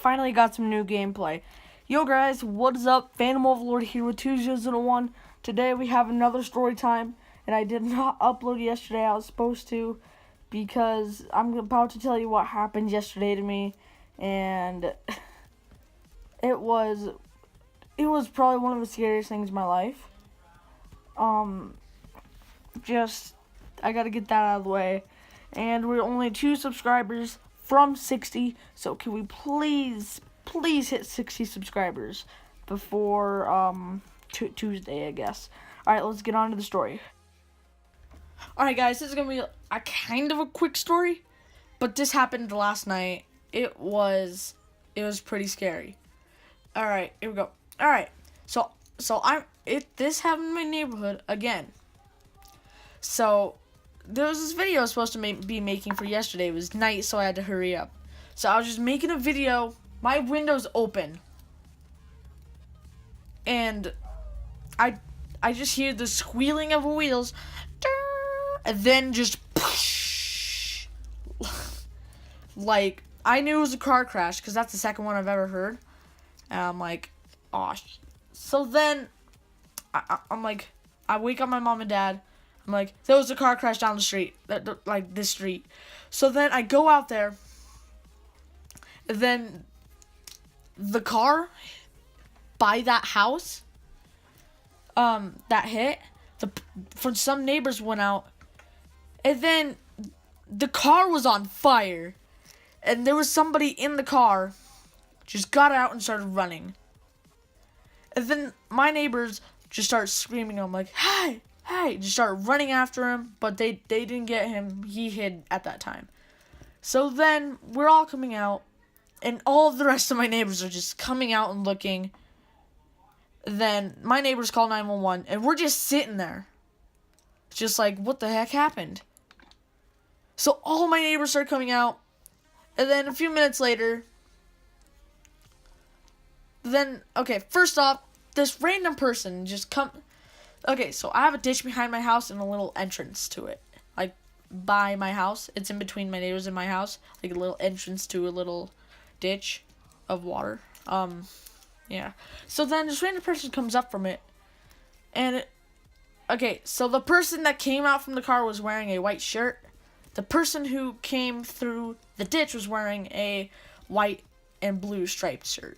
finally got some new gameplay. Yo guys, what is up? Phantom Overlord here with 2001. Today we have another story time, and I did not upload yesterday. I was supposed to, because I'm about to tell you what happened yesterday to me, and it was probably one of the scariest things in my life. I gotta get that out of the way. And we're only 2 subscribers from 60, so can we please hit 60 subscribers before Tuesday, I guess. Alright, let's get on to the story. Alright guys, this is gonna be a kind of a quick story, but this happened last night. It was pretty scary. Alright, here we go. Alright, so this happened in my neighborhood again. So there was this video I was supposed to be making for yesterday. It was night, so I had to hurry up. So I was just making a video. My window's open, and I just hear the squealing of wheels, and then just like I knew it was a car crash because that's the second one I've ever heard. And I'm like, oh. So then I'm like, I wake up my mom and dad. I'm like, there was a car crash down the street, like this street. So then I go out there, and then the car by that house, that hit, from some neighbors went out, and then the car was on fire, and there was somebody in the car, just got out and started running. And then my neighbors just started screaming. I'm like, hey! Just started running after him, but they didn't get him. He hid at that time. So then we're all coming out, and all of the rest of my neighbors are just coming out and looking. Then my neighbors call 911, and we're just sitting there, just like, what the heck happened? So all my neighbors start coming out, and then a few minutes later, first off, this random person just Okay, so I have a ditch behind my house and a little entrance to it. Like, by my house. It's in between my neighbors and my house. Like, a little entrance to a little ditch of water. Yeah. So then this random person comes up from it. And, so the person that came out from the car was wearing a white shirt. The person who came through the ditch was wearing a white and blue striped shirt.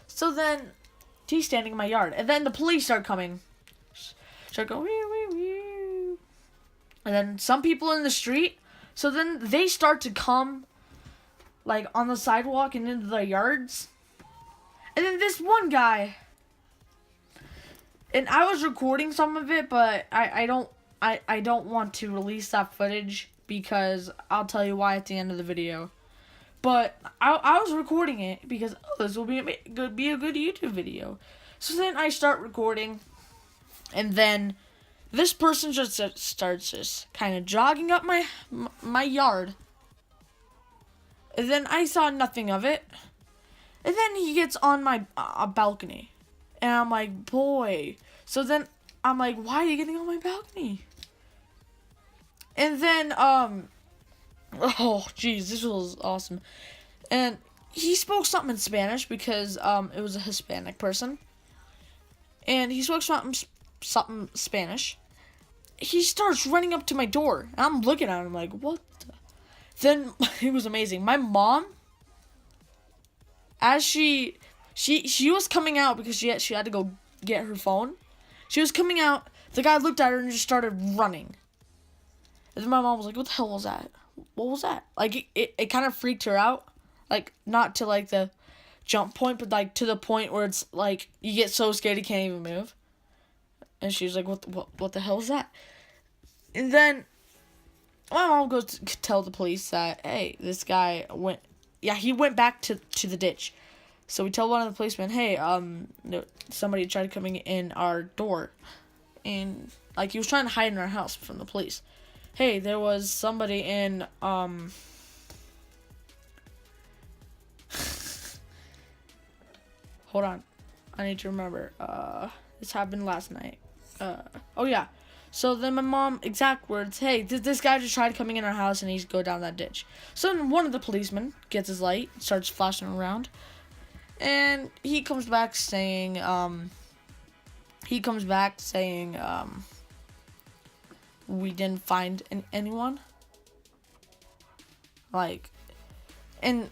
So then, he's standing in my yard. And then the police start coming. Start going, wee, wee, wee. And then some people in the street, so then they start to come, like, on the sidewalk and into the yards. And then this one guy, and I was recording some of it, but I don't want to release that footage, because I'll tell you why at the end of the video. But I was recording it because, this will be a good YouTube video. So then I start recording. And then this person just starts just kind of jogging up my yard. And then I saw nothing of it. And then he gets on my balcony. And I'm like, boy. So then I'm like, why are you getting on my balcony? And then, oh, jeez, this was awesome. And he spoke something in Spanish because it was a Hispanic person. And he spoke something Spanish. He starts running up to my door, and I'm looking at him like, what the? Then it was amazing. My mom, as she was coming out because she had to go get her phone. She was coming out. The guy looked at her and just started running. And then my mom was like, what the hell was that? What was that? Like, it kind of freaked her out. Like, not to like the jump point, but like to the point where it's like you get so scared you can't even move. And she was like, what the hell is that? And then my mom goes to tell the police that, hey, this guy he went back to the ditch. So we tell one of the policemen, hey, somebody tried coming in our door. And, like, he was trying to hide in our house from the police. Hey, there was somebody in, hold on. I need to remember. This happened last night. Oh, yeah. So then my mom, exact words, hey, this guy just tried coming in our house and he's go down that ditch. So then one of the policemen gets his light, starts flashing around, and he comes back saying, we didn't find anyone. Like, and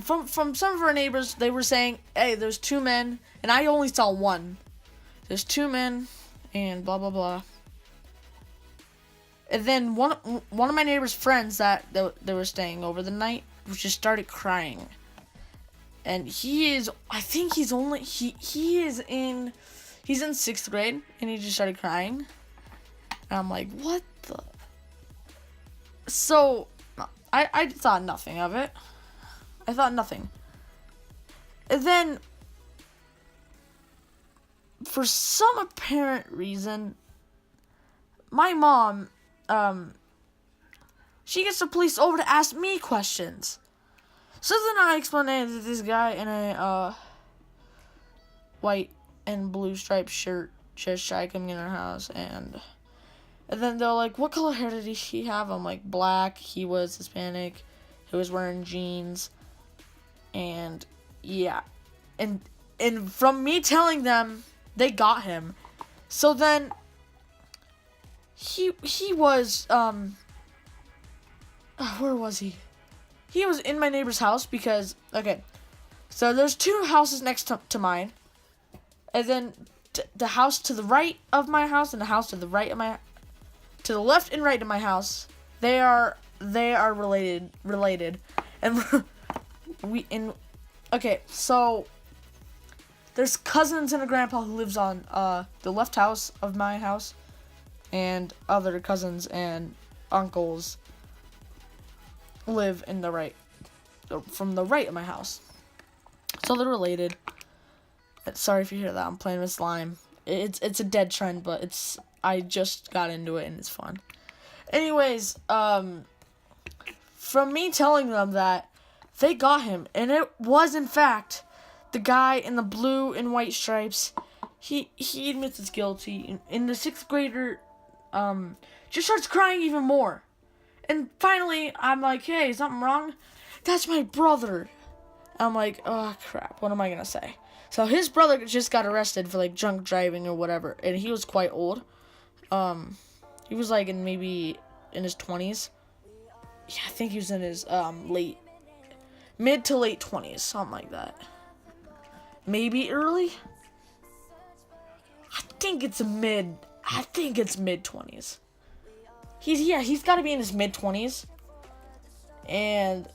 from some of our neighbors, they were saying, hey, there's 2 men, and I only saw one. There's 2 men, and blah, blah, blah. And then one of my neighbor's friends that they were staying over the night just started crying. And I think he's in 6th grade, and he just started crying. And I'm like, what the? So, I thought nothing of it. I thought nothing. And then, for some apparent reason, my mom, she gets the police over to ask me questions. So then I explained to this guy in a white and blue striped shirt just tried coming in our house, and then they're like, what color hair did he have? I'm like, black. He was Hispanic. He was wearing jeans. And yeah. And from me telling them, they got him. So then he was where was he? He was in my neighbor's house because, okay, so there's 2 houses next to mine, and then the house to the right of my house and the house to the right of to the left and right of my house, they are related, and okay, so there's cousins and a grandpa who lives on the left house of my house, and other cousins and uncles live in the right, from the right of my house. So they're related. Sorry if you hear that. I'm playing with slime. It's a dead trend, but I just got into it and it's fun. Anyways, from me telling them that, they got him, and it was in fact the guy in the blue and white stripes. He admits he's guilty, and the 6th grader just starts crying even more. And finally, I'm like, hey, is something wrong? That's my brother. I'm like, oh, crap. What am I going to say? So his brother just got arrested for, like, drunk driving or whatever. And he was quite old. He was, like, maybe in his 20s. Yeah, I think he was in his mid to late 20s. Something like that. Maybe early? I think it's mid 20s. He's got to be in his mid-20s. And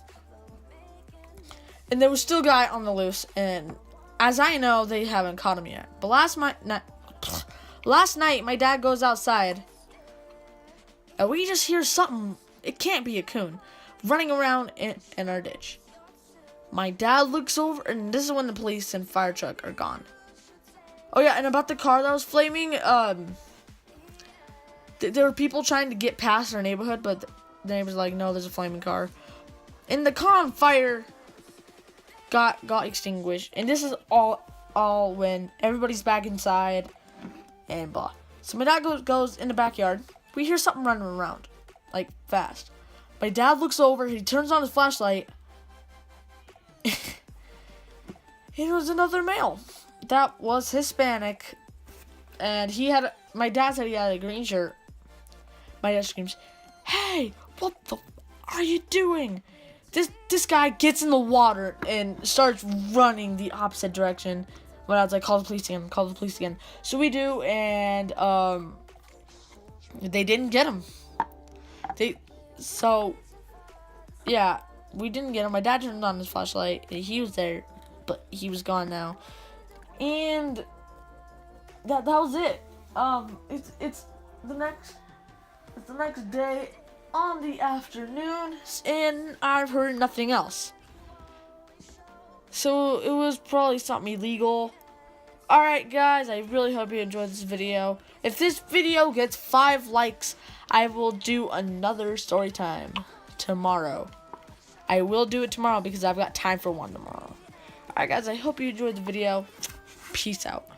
there was still a guy on the loose. And as I know, they haven't caught him yet. But last night, my dad goes outside. And we just hear something. It can't be a coon. Running around in our ditch. My dad looks over. And this is when the police and fire truck are gone. Oh, yeah. And about the car that was flaming. There were people trying to get past our neighborhood, but the neighbors were like, no, there's a flaming car. And the car on fire got extinguished. And this is all when everybody's back inside and blah. So my dad goes in the backyard. We hear something running around, like, fast. My dad looks over. He turns on his flashlight. It was another male. That was Hispanic. And my dad said he had a green shirt. My dad screams, hey, what the are you doing? This guy gets in the water and starts running the opposite direction. When I was like, call the police again. So we do, and they didn't get him. Yeah, we didn't get him. My dad turned on his flashlight. He was there, but he was gone now. And that was it. It's the next day on the afternoon, and I've heard nothing else. So it was probably something illegal. Alright guys, I really hope you enjoyed this video. If this video gets 5 likes, I will do another story time tomorrow. I will do it tomorrow because I've got time for one tomorrow. Alright guys, I hope you enjoyed the video. Peace out.